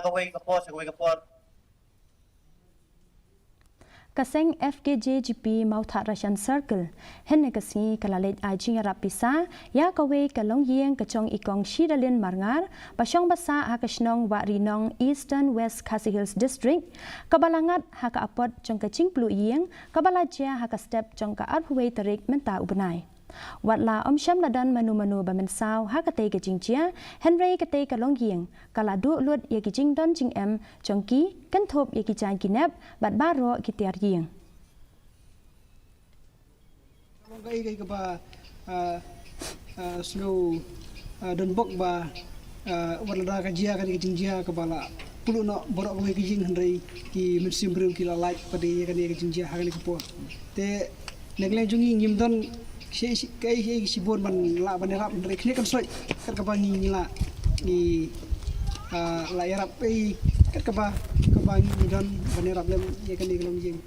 kawai kapor Kaseng Fkjgp Mawthadraishan Circle henne kasi kalalit ay Jingïarap pisa ya kawai kalong Iing kacong ikong shidalin marngar pasyong basa hakasnong wa rinong Eastern West KHASI Hills District kabalangat haka apot jong ka Jingpluh Iing kabalajya haka step jong ka arhuway tarik menta ubenay. Watla Syam ladan manu-manu bamensau hakatay ka Jingjia Henry katay kalong Iing kala du'lut ya ki Jingdon Jingem jongki kentop ya ki jan kinep bat baro ki tiar Iing. Kalong kay ka ba slow don bok ba watla ka jia ka ki Jingjia ka bala pulu no borok ko ki Jing Henry ki musim brum ki la like padi ka ni ki Jingjia ha ka po te negleng jungi ngimdon si bon man la banerap dari kini kan soy kat kabangi ni la ni la yarap kat kabangi don banerap lem ya kan ni kalong Jing